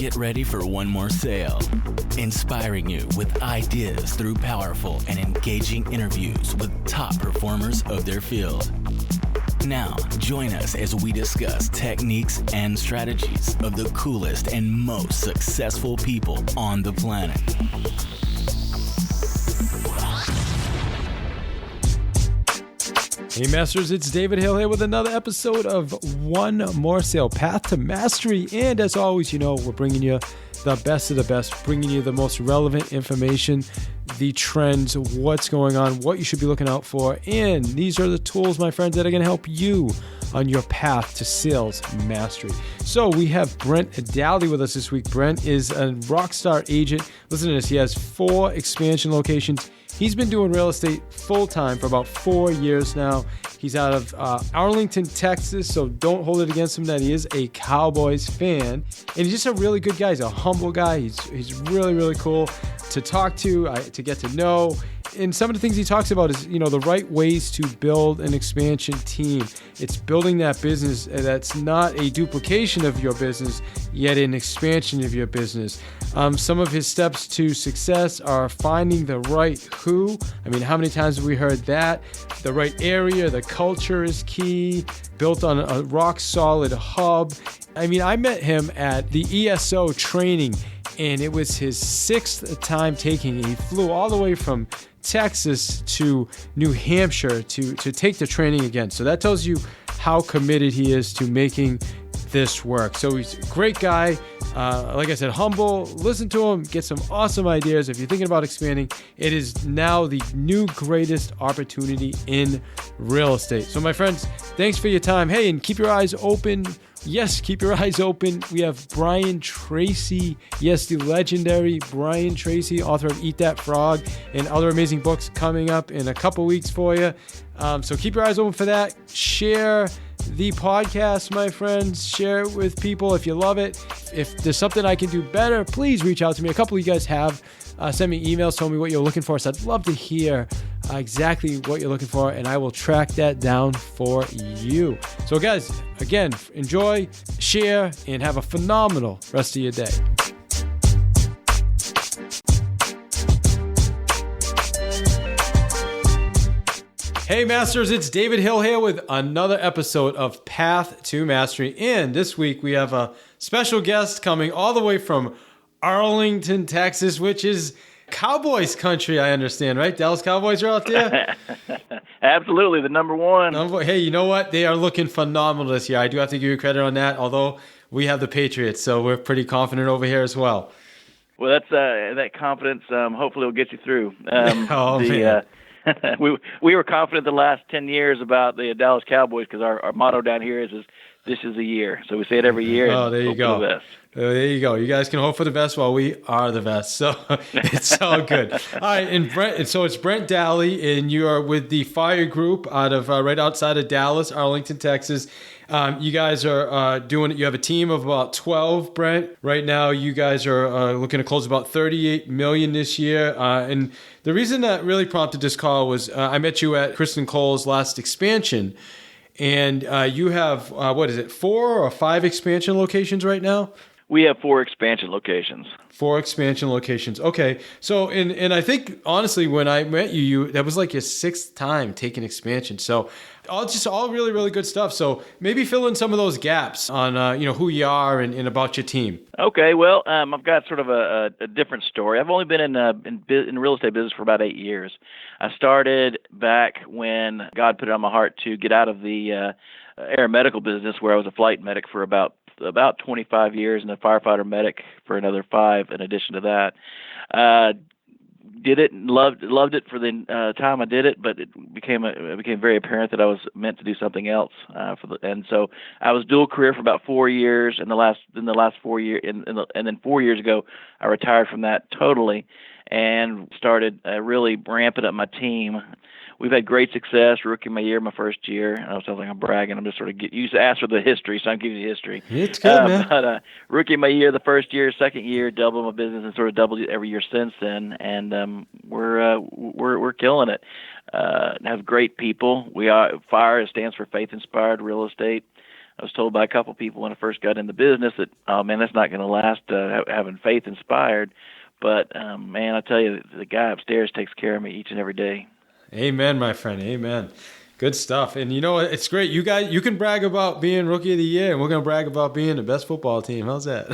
get ready for one more sale. Inspiring you with ideas through powerful and engaging interviews with top performers of their field. Now, join us as we discuss techniques and strategies of the coolest and most successful people on the planet. Hey Masters, it's David Hill here with another episode of One More Sale, Path to Mastery. And as always, we're bringing you the best of the best, bringing you the most relevant information, the trends, what's going on, what you should be looking out for. And these are the tools, my friends, that are going to help you on your path to sales mastery. So we have Brent Dalley with us this week. Brent is a rock star agent. Listen to this. He has 4 expansion locations. He's been doing real estate full-time for about 4 years now. He's out of Arlington, Texas, so don't hold it against him that he is a Cowboys fan. And he's just a really good guy. He's a humble guy. He's really, really cool to talk to get to know. And some of the things he talks about is, the right ways to build an expansion team. It's building that business that's not a duplication of your business, yet an expansion of your business. Some of his steps to success are finding the right who. How many times have we heard that? The right area, the culture is key, built on a rock solid hub. I met him at the ESO training, and it was his 6th time taking it. He flew all the way from Texas to New Hampshire to take the training again. So that tells you how committed he is to making this work. So he's a great guy. Like I said, humble. Listen to him. Get some awesome ideas. If you're thinking about expanding, it is now the new greatest opportunity in real estate. So my friends, thanks for your time. Hey, and keep your eyes open. Yes, keep your eyes open. We have Brian Tracy. Yes, the legendary Brian Tracy, author of Eat That Frog and other amazing books coming up in a couple weeks for you. So keep your eyes open for that. Share the podcast, my friends. Share it with people if you love it. If there's something I can do better, please reach out to me. A couple of you guys have sent me emails, told me what you're looking for. So I'd love to hear exactly what you're looking for, and I will track that down for you. So guys, again, enjoy, share, and have a phenomenal rest of your day. Hey Masters, it's David Hill here with another episode of Path to Mastery. And this week we have a special guest coming all the way from Arlington, Texas, which is Cowboys country, I understand, right? Dallas Cowboys are out there? Absolutely, the number one. Hey, you know what? They are looking phenomenal this year. I do have to give you credit on that, although we have the Patriots, so we're pretty confident over here as well. Well, that's that confidence hopefully will get you through. Man. We were confident the last 10 years about the Dallas Cowboys because our motto down here is this is the year. So we say it every year. Oh, there you go. For the best. There you go. You guys can hope for the best while we are the best. So it's all good. All right, and so it's Brent Dalley, and you are with the Fire Group out of right outside of Dallas, Arlington, Texas. You guys are doing it. You have a team of about 12, Brent. Right now, you guys are looking to close about $38 million this year. And the reason that really prompted this call was I met you at Kristen Cole's last expansion. And you have, 4 or 5 expansion locations right now? We have 4 expansion locations. 4 expansion locations. Okay. So, and I think, honestly, when I met you, that was like your 6th time taking expansion. So, all really, really good stuff. So, maybe fill in some of those gaps on, who you are and about your team. Okay. Well, I've got sort of a different story. I've only been in real estate business for about 8 years. I started back when God put it on my heart to get out of the aeromedical business, where I was a flight medic for about 25 years and a firefighter medic for another 5 in addition to that. Did it and loved it for the time I did it, but it became very apparent that I was meant to do something else. And so I was dual career for about 4 years. In the last 4 years, and then 4 years ago, I retired from that totally and started really ramping up my team. We've had great success. Rookie of my year, my first year. I don't sound like I'm bragging. I'm just sort of used to ask for the history, so I'm giving you the history. It's good, man. But rookie of my year, the first year, second year, doubled my business, and sort of doubled it every year since then. And we're killing it. Have great people. Fire stands for Faith Inspired Real Estate. I was told by a couple people when I first got in the business that, oh man, that's not going to last, having faith inspired. But man, I tell you, the guy upstairs takes care of me each and every day. Amen, my friend. Amen. Good stuff. And you know what? It's great. You guys, you can brag about being Rookie of the Year, and we're going to brag about being the best football team. How's that?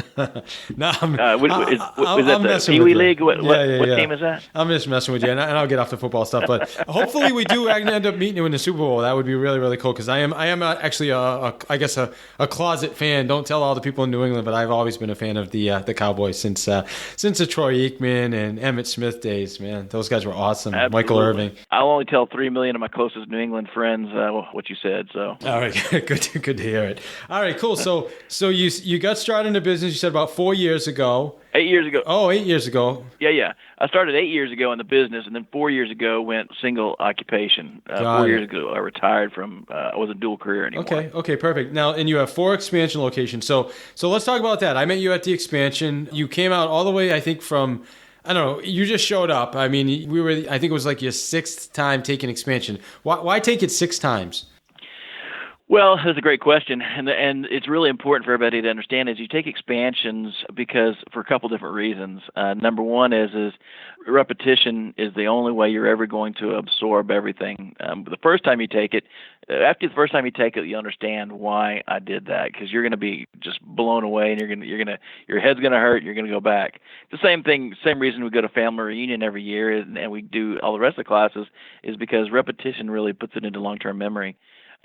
No, is that the Pee Wee League? What team is that? I'm just messing with you, and I'll get off the football stuff. But hopefully we do end up meeting you in the Super Bowl. That would be really, really cool, because I am actually I guess a closet fan. Don't tell all the people in New England, but I've always been a fan of the Cowboys since the Troy Aikman and Emmitt Smith days. Man, those guys were awesome. Absolutely. Michael Irving. I'll only tell 3 million of my closest New England friends what you said. So all right, good to hear it. All right, cool. So you got started in the business. You said about 4 years ago. 8 years ago. Oh, 8 years ago. Yeah. I started 8 years ago in the business, and then 4 years ago went single occupation. 4 years ago, I retired from. I wasn't dual career anymore. Okay, perfect. Now, and you have 4 expansion locations. So let's talk about that. I met you at the expansion. You came out all the way, I think, from. I don't know. You just showed up. I mean, I think it was like your 6th time taking expansion. Why take it 6 times? Well, that's a great question, and it's really important for everybody to understand is you take expansions because for a couple different reasons. Number one is repetition is the only way you're ever going to absorb everything. The first time you take it, after the first time you take it, you understand why I did that, because you're going to be just blown away, and your head's going to hurt. You're going to go back. The same reason we go to family reunion every year, and we do all the rest of the classes, is because repetition really puts it into long-term memory.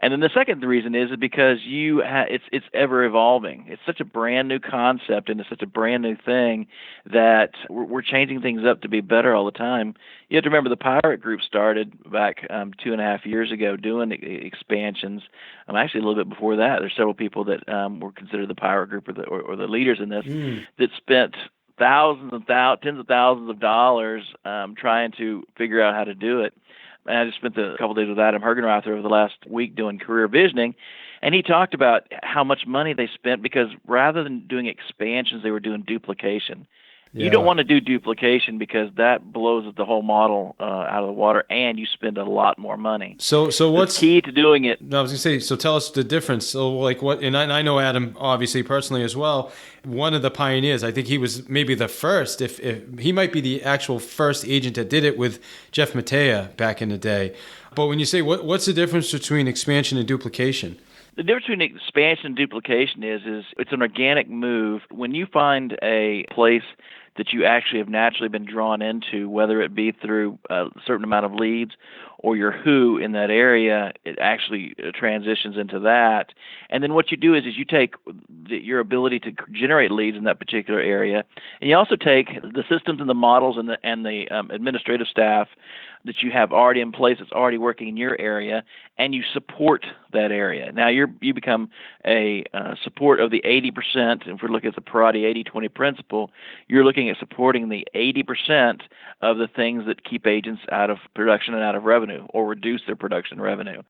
And then the second reason is because it's ever evolving. It's such a brand new concept, and it's such a brand new thing that we're changing things up to be better all the time. You have to remember the Pirate Group started back 2.5 years ago doing expansions. Actually, a little bit before that, there's several people that were considered the Pirate Group or the leaders in this that spent tens of thousands of dollars trying to figure out how to do it. And I just spent a couple of days with Adam Hergenrother over the last week doing career visioning, and he talked about how much money they spent because rather than doing expansions, they were doing duplication. Yeah. You don't want to do duplication because that blows the whole model out of the water, and you spend a lot more money. So what's the key to doing it? No, I was going to say, so tell us the difference. So like what, and I know Adam obviously personally as well, one of the pioneers. I think he was maybe the first, if he might be the actual first agent that did it with Jeff Matea back in the day. But when you say, what's the difference between expansion and duplication? The difference between expansion and duplication is it's an organic move. When you find a place that you actually have naturally been drawn into, whether it be through a certain amount of leads or your who in that area, it actually transitions into that. And then what you do is you take your ability to generate leads in that particular area, and you also take the systems and the models and the administrative staff that you have already in place that's already working in your area, and you support that area. Now you become a support of the 80%. If we're looking at the Parati 80-20 principle, you're looking at supporting the 80% of the things that keep agents out of production and out of revenue or reduce their production revenue.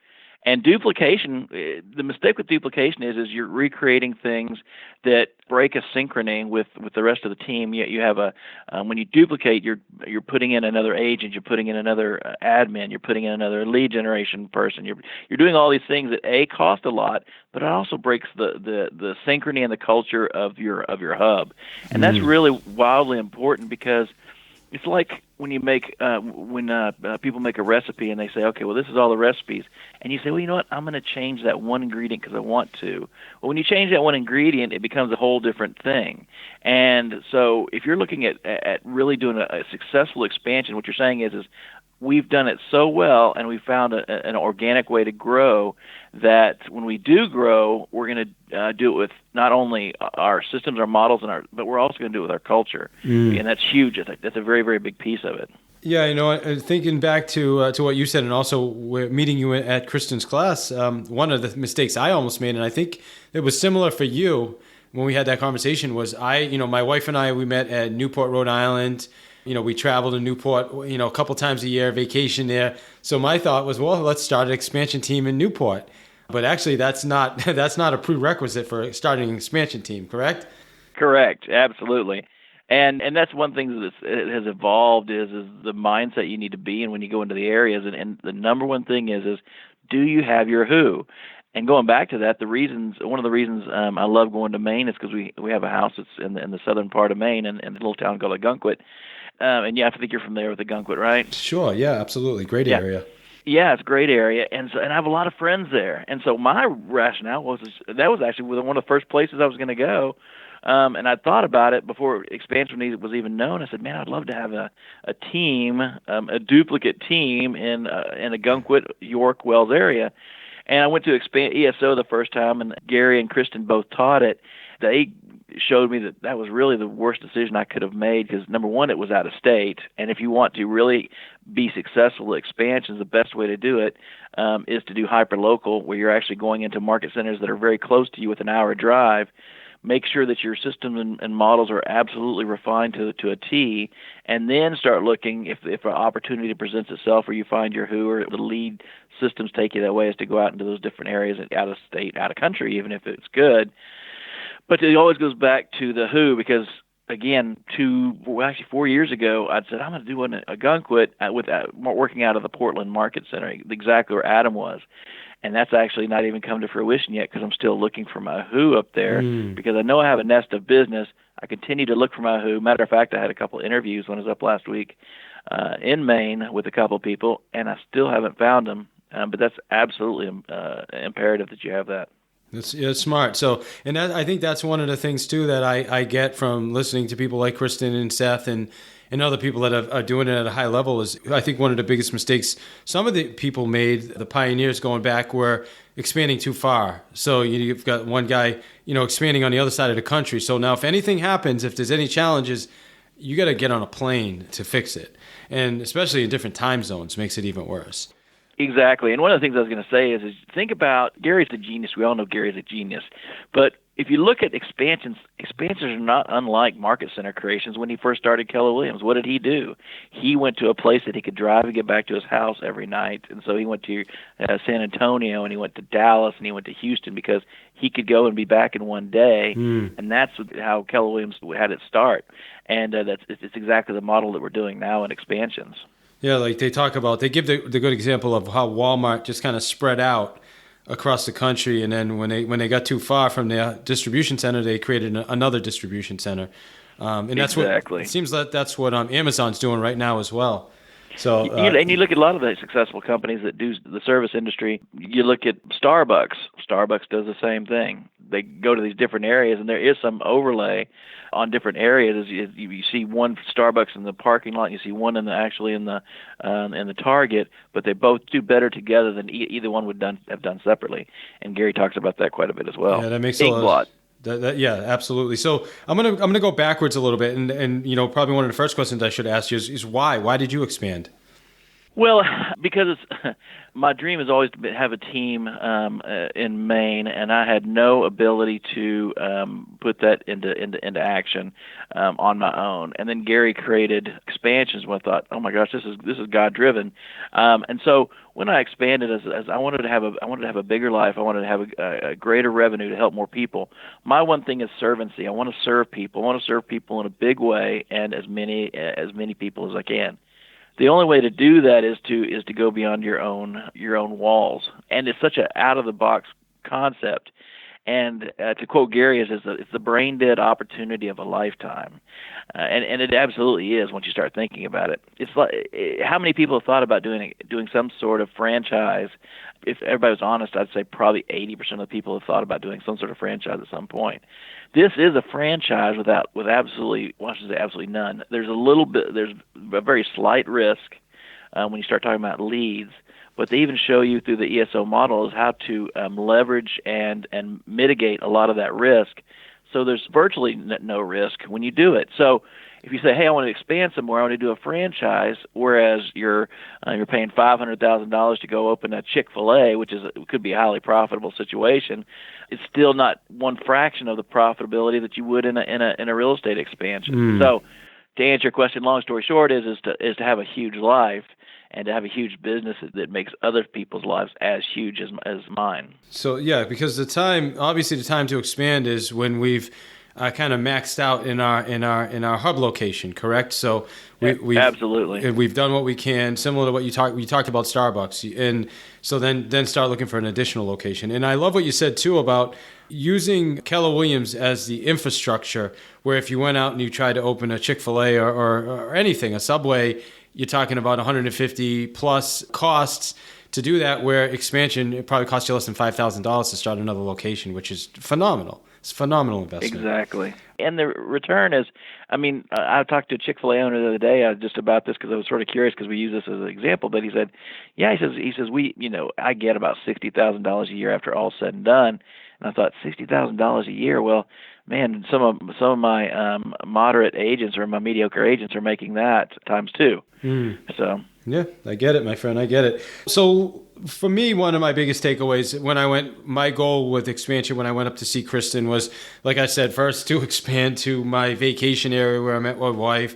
And duplication, the mistake with duplication is you're recreating things that break a synchrony with the rest of the team. You have when you duplicate, you're putting in another agent, you're putting in another admin, you're putting in another lead generation person. You're doing all these things that cost a lot, but it also breaks the synchrony and the culture of your hub. And that's really wildly important because it's like when you make people make a recipe and they say, okay, well, this is all the recipes, and you say, well, you know what, I'm going to change that one ingredient because I want to. Well, when you change that one ingredient, it becomes a whole different thing. And so if you're looking at really doing a successful expansion, what you're saying is we've done it so well, and we found an organic way to grow that when we do grow, we're going to do it with not only our systems, our models, but we're also going to do it with our culture, and that's huge. That's a very, very big piece of it. Yeah, you know, thinking back to what you said, and also meeting you at Kristen's class, one of the mistakes I almost made, and I think it was similar for you when we had that conversation, was my wife and I, we met at Newport, Rhode Island. You know, we traveled to Newport, a couple times a year, vacation there. So my thought was, well, let's start an expansion team in Newport. But actually, that's not a prerequisite for starting an expansion team, correct? Correct, absolutely. And that's one thing that has evolved is the mindset you need to be in when you go into the areas. And the number one thing is do you have your who? And going back to that, one of the reasons I love going to Maine is because we have a house that's in the southern part of Maine, in a little town called Ogunquit. And I think you're familiar with Ogunquit, right? Sure. Yeah, absolutely. Great area. Yeah, it's a great area, and I have a lot of friends there. And so my rationale was that was actually one of the first places I was going to go. And I thought about it before expansion was even known. I said, man, I'd love to have a team, a duplicate team in Ogunquit, York, Wells area. And I went to ESO the first time, and Gary and Kristen both taught it. They showed me that was really the worst decision I could have made because, number one, it was out of state. And if you want to really be successful at expansions, the best way to do it is to do hyperlocal, where you're actually going into market centers that are very close to you with an hour drive. Make sure that your systems and models are absolutely refined to a T, and then start looking if an opportunity presents itself where you find your who or the lead systems take you that way, is to go out into those different areas, out of state, out of country, even if it's good. But it always goes back to the who, because, again, 4 years ago, I'd said, I'm going to do one at Ogunquit working out of the Portland Market Center, exactly where Adam was. And that's actually not even come to fruition yet because I'm still looking for my who up there because I know I have a nest of business. I continue to look for my who. Matter of fact, I had a couple of interviews when I was up last week in Maine with a couple of people, and I still haven't found them. But that's absolutely imperative that you have that. It's smart. So, and I think that's one of the things too that I get from listening to people like Kristen and Seth and other people that are doing it at a high level is, I think, one of the biggest mistakes some of the people made, the pioneers going back, were expanding too far. So you've got one guy, expanding on the other side of the country. So now if anything happens, if there's any challenges, you got to get on a plane to fix it. And especially in different time zones makes it even worse. Exactly. And one of the things I was going to say is think about, Gary's a genius. We all know Gary's a genius. But if you look at expansions are not unlike market center creations. When he first started Keller Williams, what did he do? He went to a place that he could drive and get back to his house every night. And so he went to San Antonio, and he went to Dallas, and he went to Houston because he could go and be back in one day. And that's how Keller Williams had its start. And it's exactly the model that we're doing now in expansions. Yeah, like they talk about, they give the good example of how Walmart just kind of spread out across the country, and then when they got too far from their distribution center, they created another distribution center. And that's exactly. It seems that that's what Amazon's doing right now as well. So and you look at a lot of the successful companies that do the service industry. You look at Starbucks. Starbucks does the same thing. They go to these different areas, and there is some overlay on different areas. You see one Starbucks in the parking lot, you see one in the Target, but they both do better together than either one would have done separately. And Gary talks about that quite a bit as well. Yeah, that makes a lot. Yeah, absolutely. So I'm gonna go backwards a little bit, and probably one of the first questions I should ask you is why? Why did you expand? Well, because my dream has always been have a team in Maine, and I had no ability to put that into action on my own. And then Gary created expansions, where I thought, oh my gosh, this is God driven. And so when I expanded, as I wanted to have a bigger life, I wanted to have a greater revenue to help more people. My one thing is servancy. I want to serve people. I want to serve people in a big way and as many people as I can. The only way to do that is to go beyond your own walls, and it's such an out of the box concept. And to quote Gary, it's the brain dead opportunity of a lifetime, and it absolutely is once you start thinking about it. It's like how many people have thought about doing some sort of franchise. If everybody was honest, I'd say probably 80% of the people have thought about doing some sort of franchise at some point. This is a franchise with absolutely, well, I should say absolutely none. There's a very slight risk when you start talking about leads, but they even show you through the ESO model is how to leverage and mitigate a lot of that risk. So there's virtually no risk when you do it. So if you say, hey, I want to expand somewhere, I want to do a franchise, whereas you're paying $500,000 to go open a Chick-fil-A, which could be a highly profitable situation, it's still not one fraction of the profitability that you would in a real estate expansion. So to answer your question, long story short, is to have a huge life and to have a huge business that makes other people's lives as huge as mine. So yeah, because the time to expand is when we've kind of maxed out in our hub location, correct? So we've done what we can, similar to what you talked about Starbucks, and so then start looking for an additional location. And I love what you said too about using Keller Williams as the infrastructure, where if you went out and you tried to open a Chick-fil-A or anything, a Subway, you're talking about 150 plus costs to do that, where expansion, it probably costs you less than $5,000 to start another location, which is phenomenal. It's a phenomenal investment. Exactly. And the return is, I talked to a Chick-fil-A owner the other day just about this, because I was sort of curious, because we use this as an example. But he said, he says I get about $60,000 a year after all said and done. And I thought, $60,000 a year? Well, man, some of my moderate agents or my mediocre agents are making that times two. So. Yeah, I get it, my friend. I get it. So for me, one of my biggest takeaways my goal with expansion when I went up to see Kristen was, like I said, first to expand to my vacation area where I met my wife.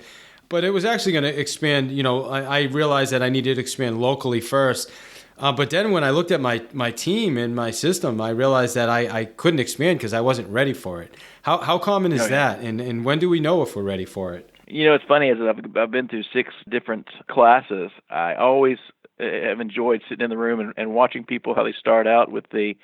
But it was actually going to expand, I realized that I needed to expand locally first. But then when I looked at my team and my system, I realized that I couldn't expand because I wasn't ready for it. How common is that? And when do we know if we're ready for it? It's funny, as I've been through 6 different classes, I always have enjoyed sitting in the room and watching people, how they start out with the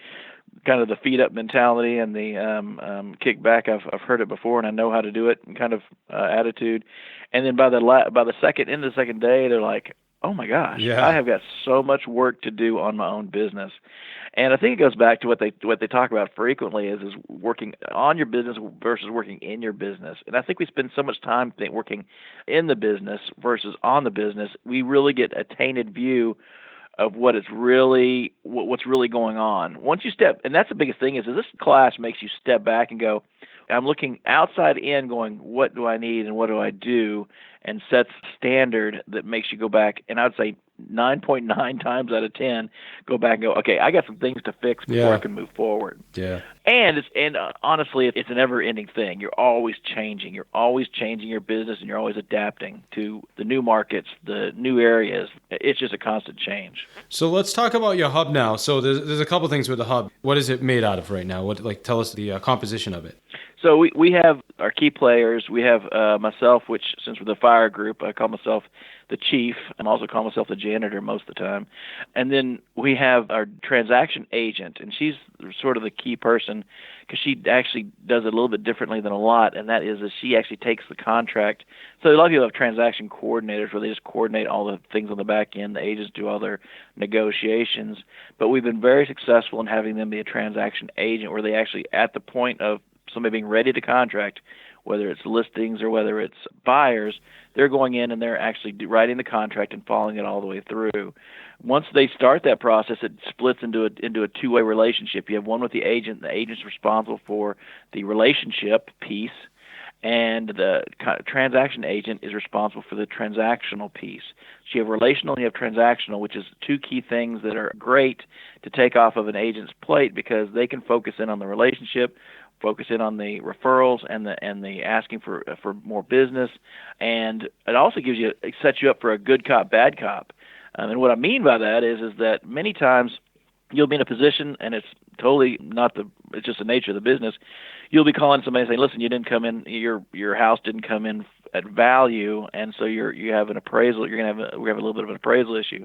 kind of the feet up mentality and the kick back. I've heard it before and I know how to do it, and kind of attitude. And then by the second day, they're like, oh my gosh, I have got so much work to do on my own business. And I think it goes back to what they talk about frequently is working on your business versus working in your business. And I think we spend so much time working in the business versus on the business, we really get a tainted view of what's really going on. Once you step, and that's the biggest thing is this class makes you step back and go, I'm looking outside in going, what do I need and what do I do? And sets standard that makes you go back, and I would say 9.9 times out of 10, go back and go, okay, I got some things to fix before I can move forward. Yeah. And honestly, it's a never-ending thing. You're always changing. You're always changing your business, and you're always adapting to the new markets, the new areas. It's just a constant change. So let's talk about your hub now. So there's a couple things with the hub. What is it made out of right now? Tell us the composition of it. So we have our key players. We have myself, which since we're the Fire Group, I call myself the chief. I also call myself the janitor most of the time. And then we have our transaction agent, and she's sort of the key person because she actually does it a little bit differently than a lot, and that is she actually takes the contract. So a lot of people have transaction coordinators where they just coordinate all the things on the back end. The agents do all their negotiations. But we've been very successful in having them be a transaction agent where they actually, at the point of somebody being ready to contract, whether it's listings or whether it's buyers, they're going in and they're actually writing the contract and following it all the way through. Once they start that process, it splits into a two-way relationship. You have one with the agent. The agent's responsible for the relationship piece, and the transaction agent is responsible for the transactional piece. So you have relational and you have transactional, which is two key things that are great to take off of an agent's plate because they can focus in on the relationship, focus in on the referrals and the asking for more business, and it sets you up for a good cop, bad cop. And what I mean by that is that many times you'll be in a position, and it's totally it's just the nature of the business. You'll be calling somebody and saying, listen, you didn't come in, your house didn't come in at value, and so you have an appraisal. We have a little bit of an appraisal issue.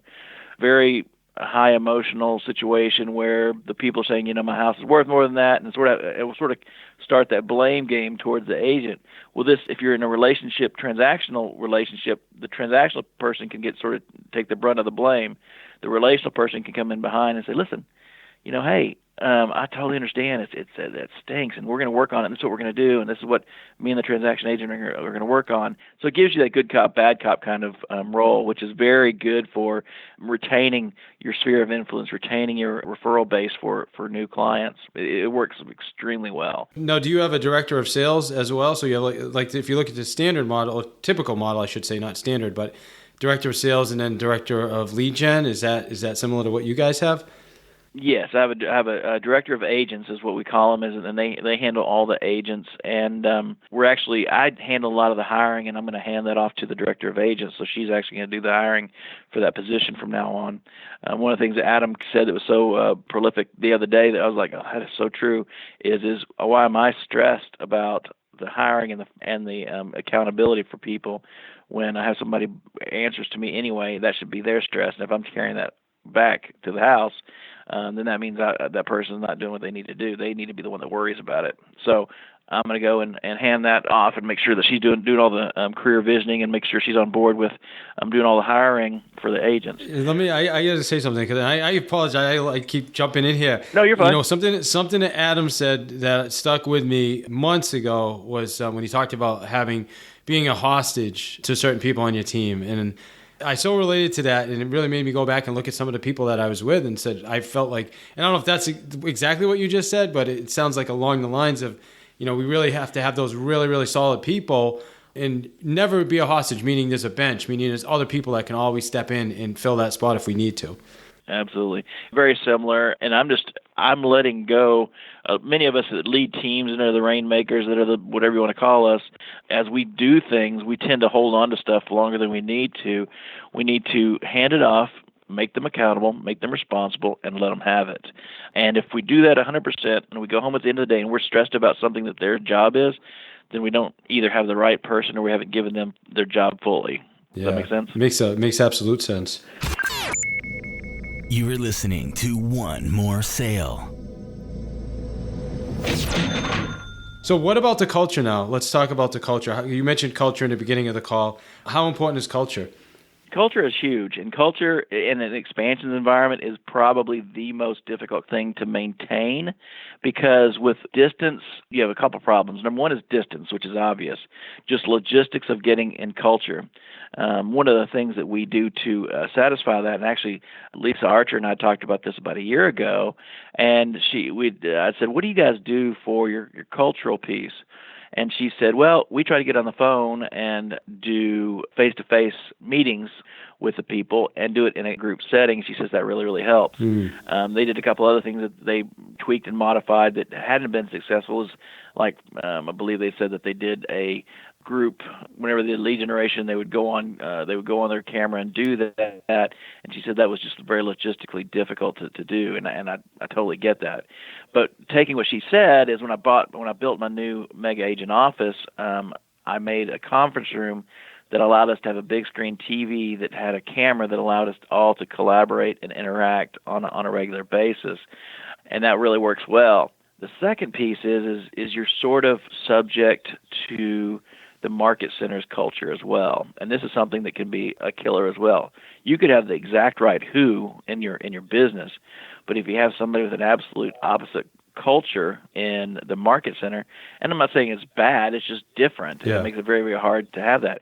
Very high emotional situation where the people are saying, my house is worth more than that, and it will sort of start that blame game towards the agent. Well, if you're in a transactional relationship, the transactional person can take the brunt of the blame. The relational person can come in behind and say, listen, hey, I totally understand. It stinks, and we're going to work on it. And this is what we're going to do, and this is what me and the transaction agent are going to work on. So it gives you that good cop, bad cop kind of role, which is very good for retaining your sphere of influence, retaining your referral base for new clients. It works extremely well. Now, do you have a director of sales as well? So you have like if you look at the standard model, or typical model, I should say, not standard, but director of sales and then director of lead gen. Is that similar to what you guys have? Yes, I have a director of agents is what we call them, and they handle all the agents, and I handle a lot of the hiring, and I'm going to hand that off to the director of agents, so she's actually going to do the hiring for that position from now on. One of the things that Adam said that was so prolific the other day that I was like, oh, that is so true, is why am I stressed about the hiring and the accountability for people when I have somebody answers to me anyway? That should be their stress, and if I'm carrying that back to the house, then that means that person's not doing what they need to do. They need to be the one that worries about it. So I'm going to go and hand that off and make sure that she's doing all the career visioning and make sure she's on board with doing all the hiring for the agents. I got to say something because I apologize. I keep jumping in here. No, you're fine. Something that Adam said that stuck with me months ago was when he talked about being a hostage to certain people on your team. And I so related to that, and it really made me go back and look at some of the people that I was with and said, I felt like, and I don't know if that's exactly what you just said, but it sounds like along the lines of, we really have to have those really, really solid people and never be a hostage, meaning there's a bench, meaning there's other people that can always step in and fill that spot if we need to. Absolutely. Very similar. And I'm letting go. Many of us that lead teams and are the rainmakers, that are the whatever you want to call us, as we do things, we tend to hold on to stuff longer than we need to. We need to hand it off, make them accountable, make them responsible, and let them have it. And if we do that 100% and we go home at the end of the day and we're stressed about something that their job is, then we don't either have the right person or we haven't given them their job fully. Does that make sense? Makes absolute sense. You are listening to One More Sale. So what about the culture now? Let's talk about the culture. You mentioned culture in the beginning of the call. How important is culture? Culture is huge, and culture in an expansions environment is probably the most difficult thing to maintain because with distance, you have a couple problems. Number one is distance, which is obvious, just logistics of getting in culture. One of the things that we do to satisfy that, and actually Lisa Archer and I talked about this about a year ago, and I said, what do you guys do for your cultural piece? And she said, well, we try to get on the phone and do face-to-face meetings with the people and do it in a group setting. She says that really, really helps. They did a couple other things that they tweaked and modified that hadn't been successful. Is like I believe they said that they did a group whenever they did lead generation, they would go on their camera and do that. And she said that was just very logistically difficult to do, and I totally get that. But taking what she said is when I built my new mega agent office, I made a conference room that allowed us to have a big screen TV that had a camera that allowed us all to collaborate and interact on a regular basis, and that really works well. The second piece is you're sort of subject to the market center's culture as well, and this is something that can be a killer as well. You could have the exact right who in your business, but if you have somebody with an absolute opposite culture in the market center, and I'm not saying it's bad, it's just different. Yeah. It makes it very, very hard to have that.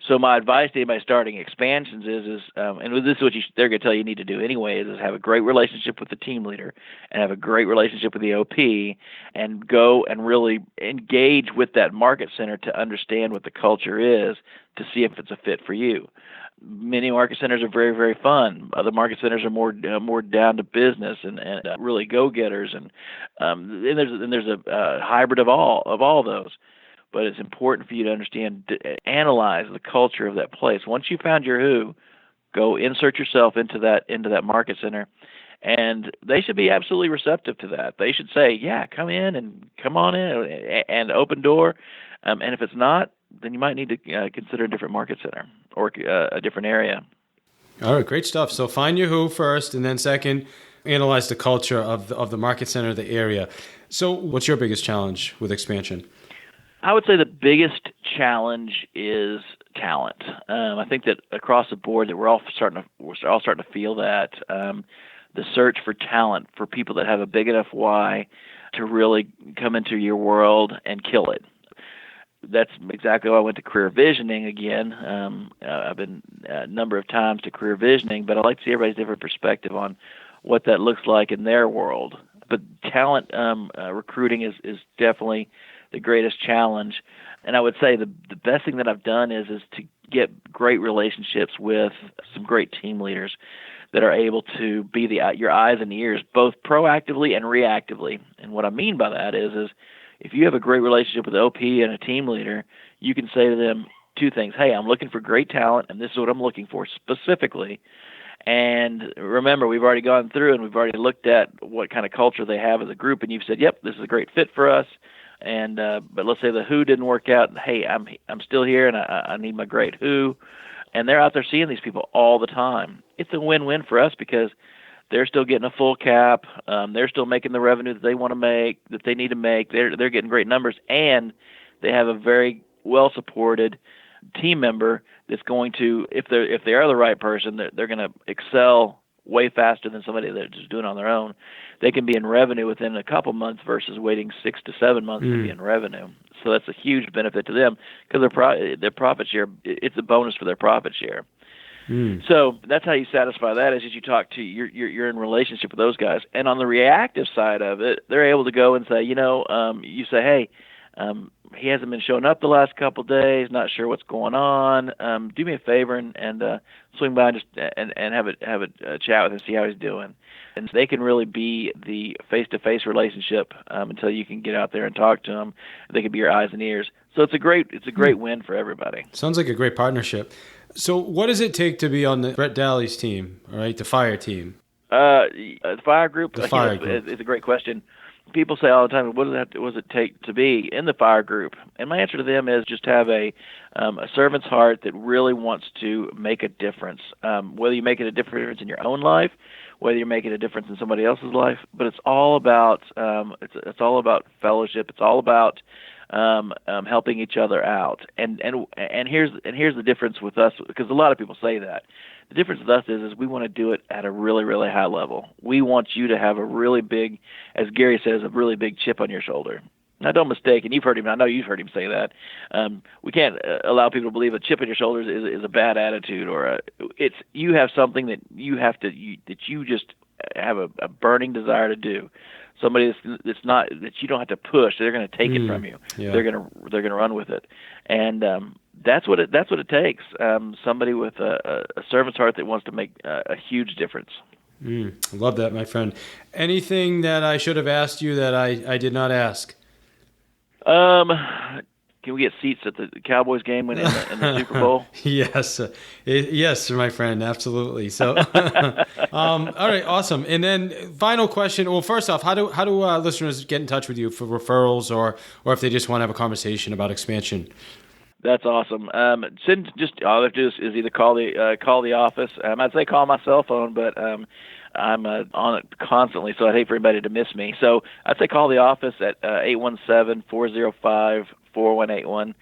So my advice to anybody starting expansions is and this is what they're going to tell you need to do anyway, is have a great relationship with the team leader and have a great relationship with the OP and go and really engage with that market center to understand what the culture is to see if it's a fit for you. Many market centers are very, very fun. Other market centers are more down to business and really go-getters, and there's a hybrid of all those. But it's important for you to understand, analyze the culture of that place. Once you found your who, go insert yourself into that market center, and they should be absolutely receptive to that. They should say, yeah, come in and come on in and open door. And if it's not, then you might need to consider a different market center or a different area. All right, great stuff. So find your who first, and then second, analyze the culture of the market center, the area. So what's your biggest challenge with expansion? I would say the biggest challenge is talent. I think that across the board that we're all starting to feel that the search for talent, for people that have a big enough why to really come into your world and kill it. That's exactly why I went to career visioning again. I've been a number of times to career visioning, but I like to see everybody's different perspective on what that looks like in their world. But talent recruiting is definitely the greatest challenge. And I would say the best thing that I've done is to get great relationships with some great team leaders. that are able to be your eyes and ears, both proactively and reactively. And what I mean by that is if you have a great relationship with the OP and a team leader, you can say to them two things. Hey, I'm looking for great talent, and this is what I'm looking for specifically. And remember, we've already gone through and we've already looked at what kind of culture they have as a group, and you've said, yep, this is a great fit for us. And but let's say the who didn't work out. Hey, I'm still here, and I need my great who. And they're out there seeing these people all the time. It's a win-win for us because they're still getting a full cap. They're still making the revenue that they want to make, that they need to make. They're getting great numbers, and they have a very well-supported team member that's going to, if they are the right person, they're going to excel way faster than somebody that's just doing it on their own. They can be in revenue within a couple months versus waiting 6 to 7 months to be in revenue. So that's a huge benefit to them because their profit share, it's a bonus for their profit share. So that's how you satisfy that, is as you talk to you're in relationship with those guys. And on the reactive side of it, they're able to go and say, you say, hey, he hasn't been showing up the last couple of days, not sure what's going on. Do me a favor and swing by and have a chat with him, see how he's doing. And they can really be the face-to-face relationship until you can get out there and talk to them. They can be your eyes and ears. So it's a great win for everybody. Sounds like a great partnership. So what does it take to be on the Brent Dalley's team, all right, the fire team? The Fire Group. The Fire Group. It's a great question. People say all the time, what does it take to be in the Fire Group? And my answer to them is just have a servant's heart that really wants to make a difference. Whether you make it a difference in your own life, whether you're making a difference in somebody else's life, but it's all about it's all about fellowship. It's all about helping each other out. And here's the difference with us, because a lot of people say that. The difference with us is we want to do it at a really, really high level. We want you to have a really big, as Gary says, a really big chip on your shoulder. Now, don't mistake, and I know you've heard him say that. We can't allow people to believe a chip on your shoulders is a bad attitude, or you have something that you just have a burning desire to do. Somebody that's not, that you don't have to push. They're going to take it from you. Yeah. They're going to run with it, and that's what it takes. Somebody with a servant's heart that wants to make a huge difference. Love that, my friend. Anything that I should have asked you that I did not ask? Can we get seats at the Cowboys game in the Super Bowl? Yes, my friend, absolutely. So, all right, awesome. And then final question. Well, first off, how do listeners get in touch with you for referrals, or if they just want to have a conversation about expansion? That's awesome. All they have to do is either call the office. I'd say call my cell phone, but I'm on it constantly, so I'd hate for anybody to miss me. So I'd say call the office at 817-405-4181.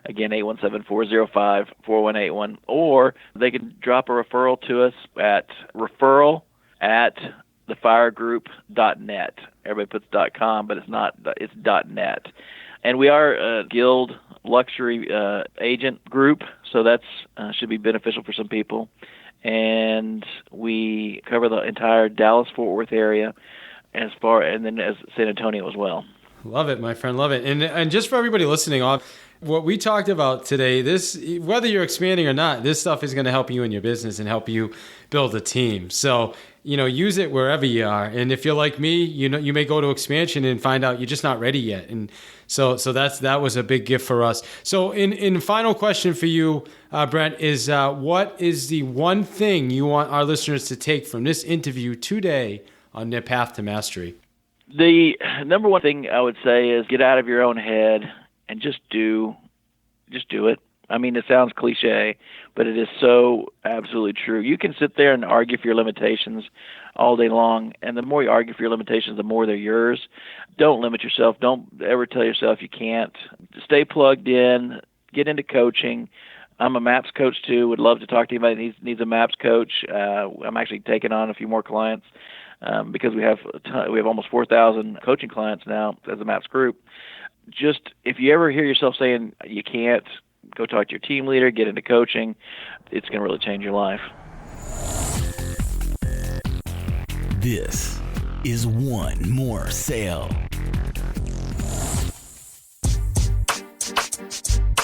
Again, 817-405-4181. Or they can drop a referral to us at referral@thefiregroup.net. Everybody puts .com, but it's .net. And we are a Guild luxury agent group, so that's should be beneficial for some people. And we cover the entire Dallas-Fort Worth area, and then as San Antonio as well. Love it, my friend, love it. And just for everybody listening, what we talked about today, whether you're expanding or not, this stuff is going to help you in your business and help you build a team. So, use it wherever you are. And if you're like me, you may go to expansion and find out you're just not ready yet. And so that was a big gift for us. So in final question for you, Brent, is what is the one thing you want our listeners to take from this interview today on their path to mastery? The number one thing I would say is get out of your own head and just do it. I mean, it sounds cliche, but it is so absolutely true. You can sit there and argue for your limitations all day long, and the more you argue for your limitations, the more they're yours. Don't limit yourself. Don't ever tell yourself you can't. Stay plugged in. Get into coaching. I'm a MAPS coach too. Would love to talk to anybody that needs a MAPS coach. I'm actually taking on a few more clients because we have almost 4,000 coaching clients now as a MAPS group. Just if you ever hear yourself saying you can't, go talk to your team leader, get into coaching. It's going to really change your life. This is One More Sale.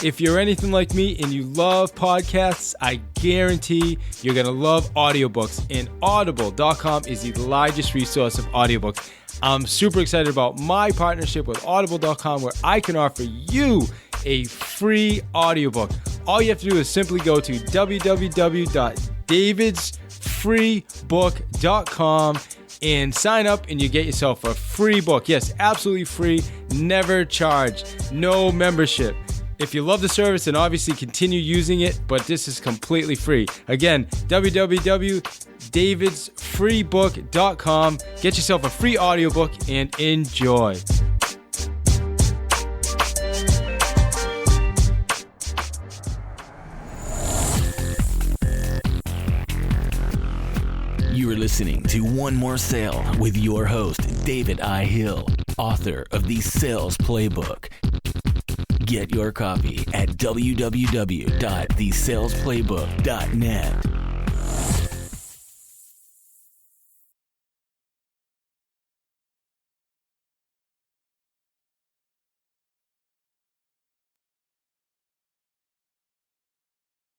If you're anything like me and you love podcasts, I guarantee you're going to love audiobooks. And audible.com is the largest resource of audiobooks. I'm super excited about my partnership with audible.com, where I can offer you a free audiobook. All you have to do is simply go to www.davidsfreebook.com and sign up, and you get yourself a free book. Yes, absolutely free, never charge, no membership. If you love the service, then obviously continue using it, but this is completely free. Again, www.davidsfreebook.com. Get yourself a free audiobook and enjoy. You are listening to One More Sale with your host, David I. Hill, author of The Sales Playbook. Get your copy at www.thesalesplaybook.net.